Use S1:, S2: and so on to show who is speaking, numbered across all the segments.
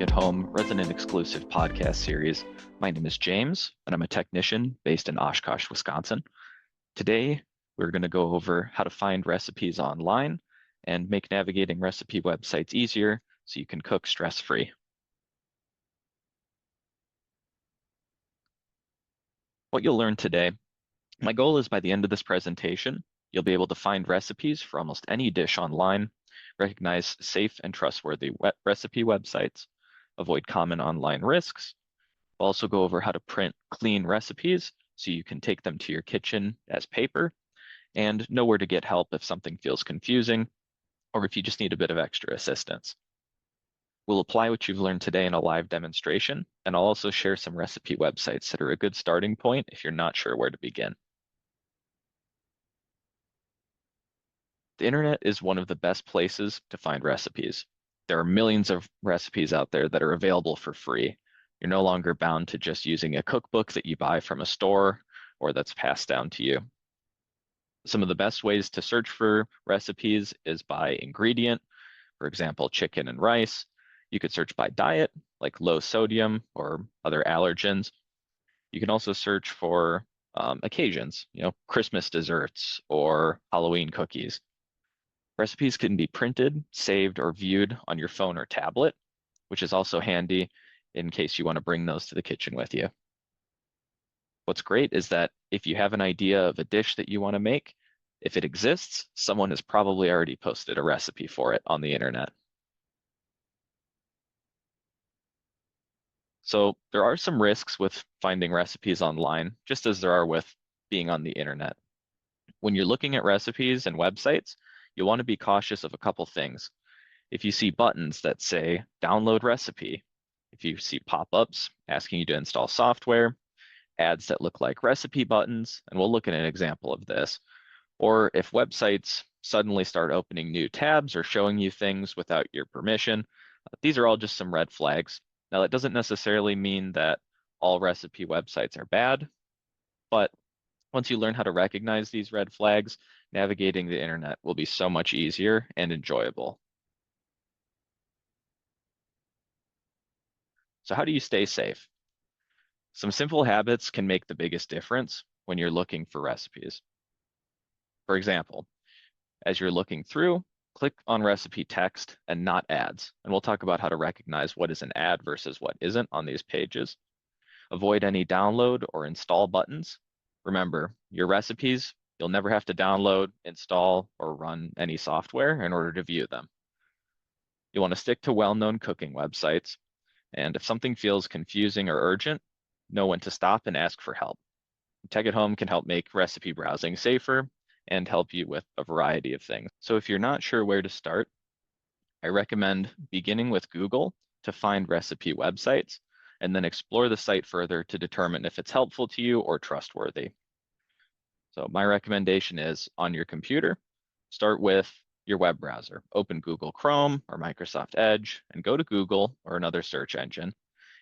S1: at Home resident exclusive podcast series. My name is James, and I'm a technician based in Oshkosh, Wisconsin. Today, we're going to go over how to find recipes online and make navigating recipe websites easier so you can cook stress-free. What you'll learn today, my goal is by the end of this presentation, you'll be able to find recipes for almost any dish online, recognize safe and trustworthy recipe websites, avoid common online risks. We'll also go over how to print clean recipes so you can take them to your kitchen as paper, and know where to get help if something feels confusing or if you just need a bit of extra assistance. We'll apply what you've learned today in a live demonstration, and I'll also share some recipe websites that are a good starting point if you're not sure where to begin. The internet is one of the best places to find recipes. There are millions of recipes out there that are available for free. You're no longer bound to just using a cookbook that you buy from a store or that's passed down to you. Some of the best ways to search for recipes is by ingredient, for example, chicken and rice. You could search by diet, like low sodium or other allergens. You can also search for occasions, Christmas desserts or Halloween cookies. Recipes can be printed, saved, or viewed on your phone or tablet, which is also handy in case you want to bring those to the kitchen with you. What's great is that if you have an idea of a dish that you want to make, if it exists, someone has probably already posted a recipe for it on the internet. So there are some risks with finding recipes online, just as there are with being on the internet. When you're looking at recipes and websites, you'll want to be cautious of a couple things. If you see buttons that say download recipe, if you see pop-ups asking you to install software, ads that look like recipe buttons, and we'll look at an example of this, or if websites suddenly start opening new tabs or showing you things without your permission, these are all just some red flags. Now, that doesn't necessarily mean that all recipe websites are bad, but once you learn how to recognize these red flags, navigating the internet will be so much easier and enjoyable. So how do you stay safe? Some simple habits can make the biggest difference when you're looking for recipes. For example, as you're looking through, click on recipe text and not ads. And we'll talk about how to recognize what is an ad versus what isn't on these pages. Avoid any download or install buttons. Remember, your recipes, you'll never have to download, install, or run any software in order to view them. You want to stick to well-known cooking websites. And if something feels confusing or urgent, know when to stop and ask for help. Tech at Home can help make recipe browsing safer and help you with a variety of things. So if you're not sure where to start, I recommend beginning with Google to find recipe websites and then explore the site further to determine if it's helpful to you or trustworthy. So my recommendation is on your computer, start with your web browser. Open Google Chrome or Microsoft Edge and go to Google or another search engine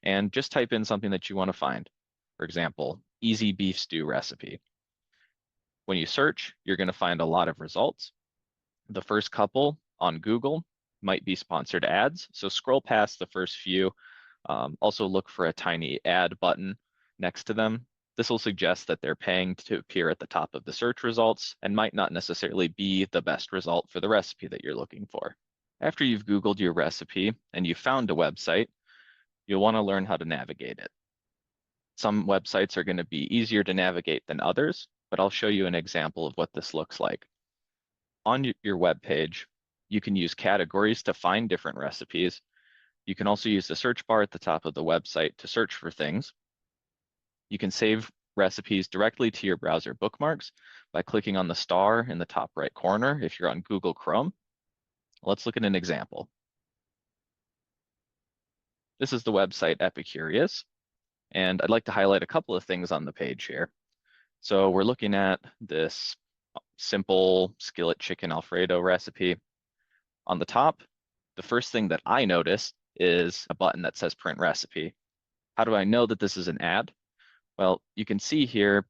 S1: and just type in something that you want to find. For example, easy beef stew recipe. When you search, you're going to find a lot of results. The first couple on Google might be sponsored ads, so scroll past the first few. Also look for a tiny ad button next to them. This will suggest that they're paying to appear at the top of the search results and might not necessarily be the best result for the recipe that you're looking for. After you've Googled your recipe and you've found a website, you'll want to learn how to navigate it. Some websites are going to be easier to navigate than others, but I'll show you an example of what this looks like. On your web page, you can use categories to find different recipes. You can also use the search bar at the top of the website to search for things. You can save recipes directly to your browser bookmarks by clicking on the star in the top right corner if you're on Google Chrome. Let's look at an example. This is the website Epicurious, and I'd like to highlight a couple of things on the page here. So we're looking at this simple skillet chicken Alfredo recipe. On the top, the first thing that I notice is a button that says print recipe. How do I know that this is an ad? Well, you can see here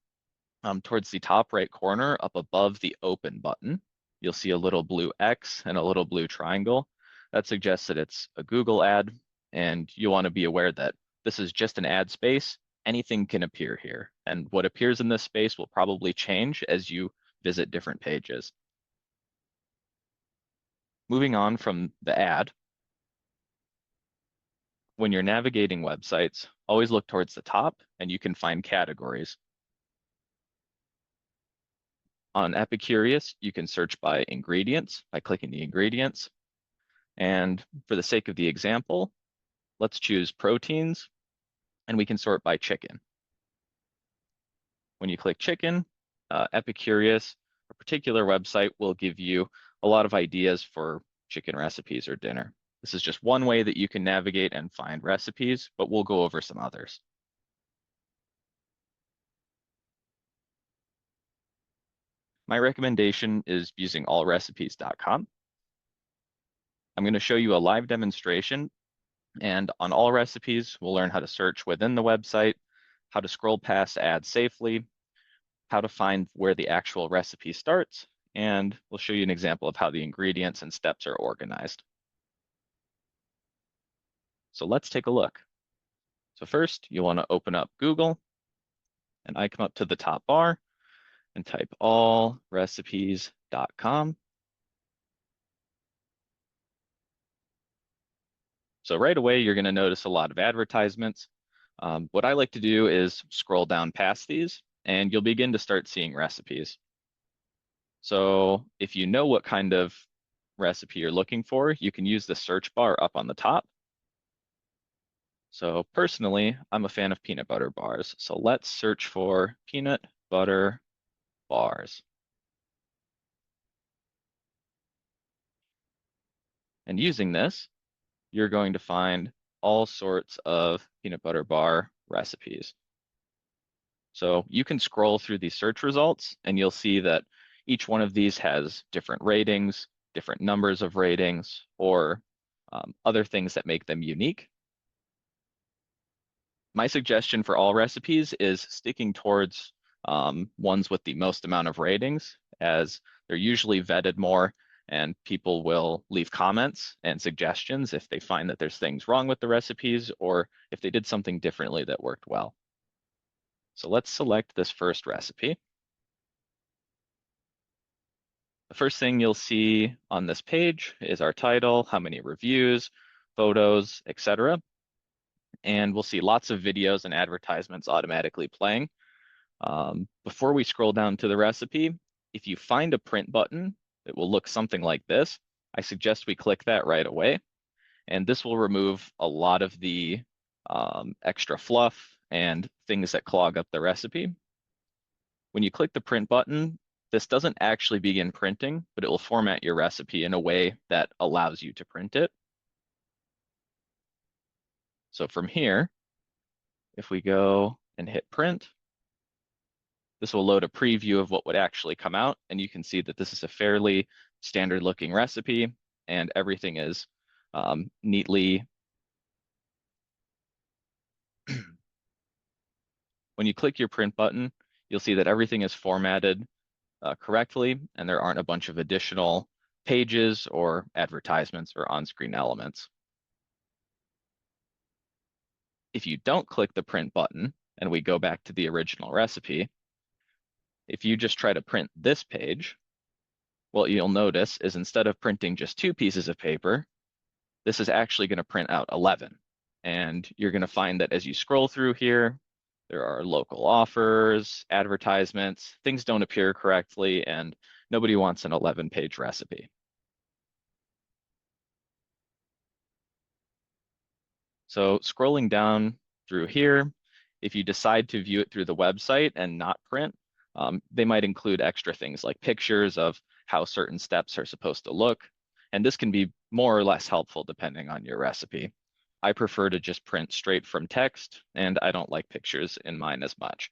S1: towards the top right corner up above the open button, you'll see a little blue X and a little blue triangle. That suggests that it's a Google ad and you'll want to be aware that this is just an ad space. Anything can appear here, and what appears in this space will probably change as you visit different pages. Moving on from the ad, when you're navigating websites, always look towards the top and you can find categories. On Epicurious, you can search by ingredients by clicking the ingredients. And for the sake of the example, let's choose proteins and we can sort by chicken. When you click chicken, Epicurious, a particular website, will give you a lot of ideas for chicken recipes or dinner. This is just one way that you can navigate and find recipes, but we'll go over some others. My recommendation is using allrecipes.com. I'm going to show you a live demonstration, and on All Recipes, we'll learn how to search within the website, how to scroll past ads safely, how to find where the actual recipe starts, and we'll show you an example of how the ingredients and steps are organized. So let's take a look. So first, you want to open up Google, and I come up to the top bar and type allrecipes.com. So right away, you're going to notice a lot of advertisements. What I like to do is scroll down past these, and you'll begin to start seeing recipes. So if you know what kind of recipe you're looking for, you can use the search bar up on the top. So personally, I'm a fan of peanut butter bars. So let's search for peanut butter bars. And using this, you're going to find all sorts of peanut butter bar recipes. So you can scroll through these search results and you'll see that each one of these has different ratings, different numbers of ratings, or other things that make them unique. My suggestion for all recipes is sticking towards ones with the most amount of ratings, as they're usually vetted more and people will leave comments and suggestions if they find that there's things wrong with the recipes or if they did something differently that worked well. So let's select this first recipe. The first thing you'll see on this page is our title, how many reviews, photos, etc. And we'll see lots of videos and advertisements automatically playing. Before we scroll down to the recipe, if you find a print button, it will look something like this. I suggest we click that right away. And this will remove a lot of the extra fluff and things that clog up the recipe. When you click the print button, this doesn't actually begin printing, but it will format your recipe in a way that allows you to print it. So from here, if we go and hit print, this will load a preview of what would actually come out, and you can see that this is a fairly standard looking recipe and everything is neatly. When you click your print button, you'll see that everything is formatted correctly and there aren't a bunch of additional pages or advertisements or on-screen elements. If you don't click the print button and we go back to the original recipe, if you just try to print this page, what you'll notice is instead of printing just 2 pieces of paper, this is actually going to print out 11. And you're going to find that as you scroll through here, there are local offers, advertisements, things don't appear correctly, and nobody wants an 11-page recipe. So scrolling down through here, if you decide to view it through the website and not print, they might include extra things like pictures of how certain steps are supposed to look. And this can be more or less helpful depending on your recipe. I prefer to just print straight from text, and I don't like pictures in mine as much.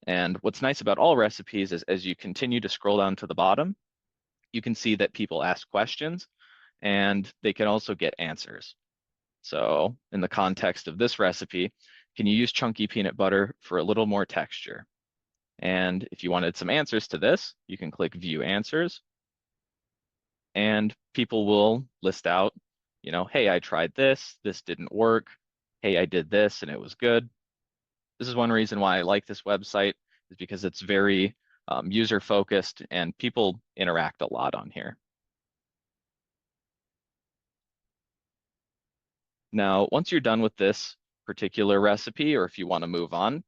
S1: And what's nice about all recipes is as you continue to scroll down to the bottom, you can see that people ask questions and they can also get answers. So in the context of this recipe, can you use chunky peanut butter for a little more texture? And if you wanted some answers to this, you can click View Answers, and people will list out Hey, I tried this, this didn't work. Hey, I did this and it was good. This is one reason why I like this website, is because it's very user focused and people interact a lot on here. Now, once you're done with this particular recipe, or if you want to move on,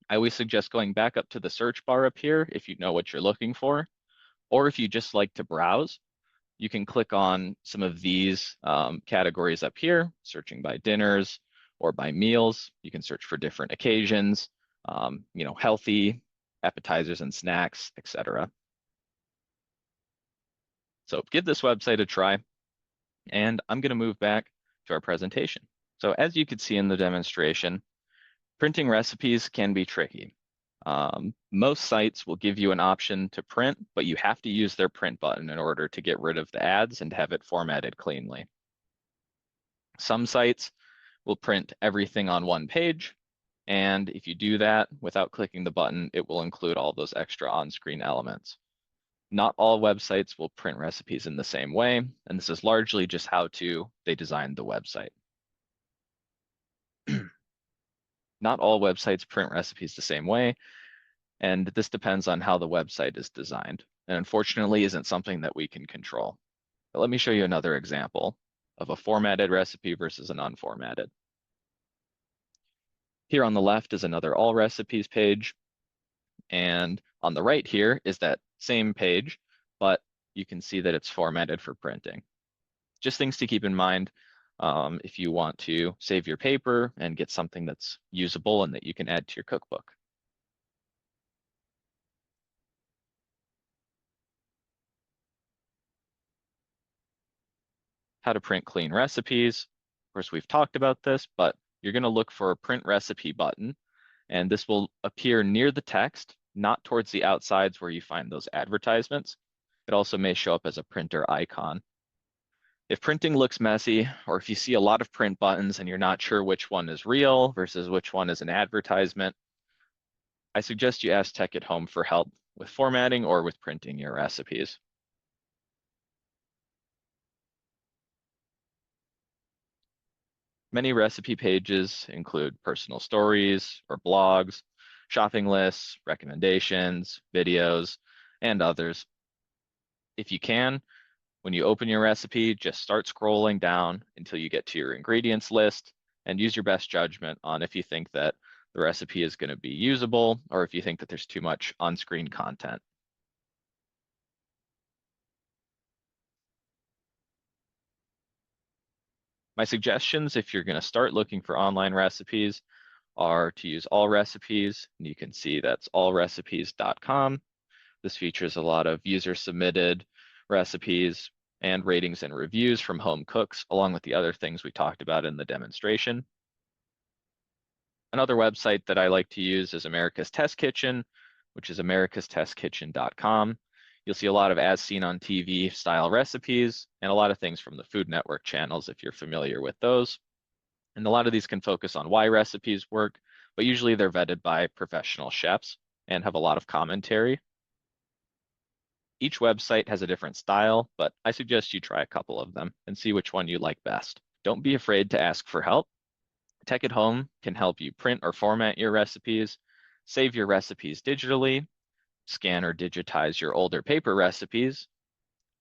S1: I always suggest going back up to the search bar up here if you know what you're looking for, or if you just like to browse, you can click on some of these categories up here, searching by dinners or by meals. You can search for different occasions, healthy, appetizers and snacks, etc. So give this website a try, and I'm going to move back to our presentation. So as you could see in the demonstration, printing recipes can be tricky. Most sites will give you an option to print, but you have to use their print button in order to get rid of the ads and have it formatted cleanly. Some sites will print everything on one page, and if you do that without clicking the button, it will include all those extra on-screen elements. Not all websites will print recipes in the same way, and this is largely just how they designed the website. Not all websites print recipes the same way, and this depends on how the website is designed, and unfortunately isn't something that we can control. But let me show you another example of a formatted recipe versus an unformatted. Here on the left is another all recipes page, and on the right here is that same page, but you can see that it's formatted for printing. Just things to keep in mind if you want to save your paper and get something that's usable and that you can add to your cookbook. How to print clean recipes. Of course, we've talked about this, but you're going to look for a print recipe button, and this will appear near the text, not towards the outsides where you find those advertisements. It also may show up as a printer icon. If printing looks messy, or if you see a lot of print buttons and you're not sure which one is real versus which one is an advertisement, I suggest you ask Tech at Home for help with formatting or with printing your recipes. Many recipe pages include personal stories or blogs, shopping lists, recommendations, videos, and others. If you can, when you open your recipe, just start scrolling down until you get to your ingredients list and use your best judgment on if you think that the recipe is going to be usable or if you think that there's too much on-screen content. My suggestions, if you're going to start looking for online recipes, are to use all recipes. And you can see that's allrecipes.com. This features a lot of user-submitted recipes and ratings and reviews from home cooks, along with the other things we talked about in the demonstration. Another website that I like to use is America's Test Kitchen, which is americastestkitchen.com. You'll see a lot of as seen on TV style recipes and a lot of things from the Food Network channels if you're familiar with those. And a lot of these can focus on why recipes work, but usually they're vetted by professional chefs and have a lot of commentary. Each website has a different style, but I suggest you try a couple of them and see which one you like best. Don't be afraid to ask for help. Tech at Home can help you print or format your recipes, save your recipes digitally, scan or digitize your older paper recipes,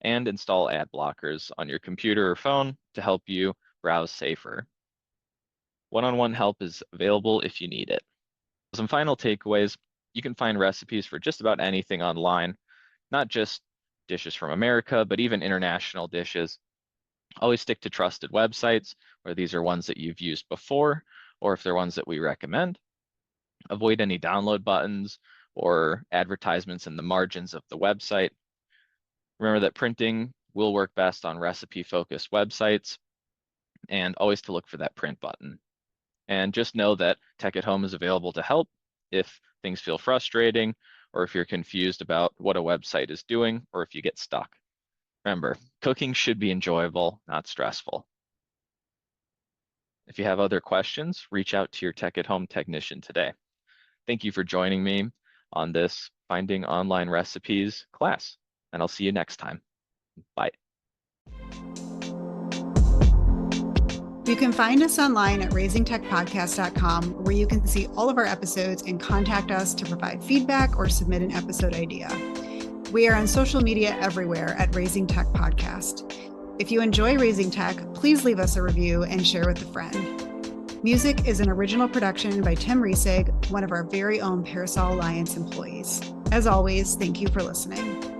S1: and install ad blockers on your computer or phone to help you browse safer. One-on-one help is available if you need it. Some final takeaways: you can find recipes for just about anything online, not just dishes from America, but even international dishes. Always stick to trusted websites, where these are ones that you've used before, or if they're ones that we recommend. Avoid any download buttons or advertisements in the margins of the website. Remember that printing will work best on recipe-focused websites, and always to look for that print button. And just know that Tech at Home is available to help if things feel frustrating, or if you're confused about what a website is doing, or if you get stuck. Remember, cooking should be enjoyable, not stressful. If you have other questions, reach out to your Tech at Home technician today. Thank you for joining me on this Finding Online Recipes class, and I'll see you next time. Bye.
S2: You can find us online at raisingtechpodcast.com, where you can see all of our episodes and contact us to provide feedback or submit an episode idea. We are on social media everywhere at Raising Tech Podcast. If you enjoy Raising Tech, please leave us a review and share with a friend. Music is an original production by Tim Riesig, one of our very own Parasol Alliance employees. As always, thank you for listening.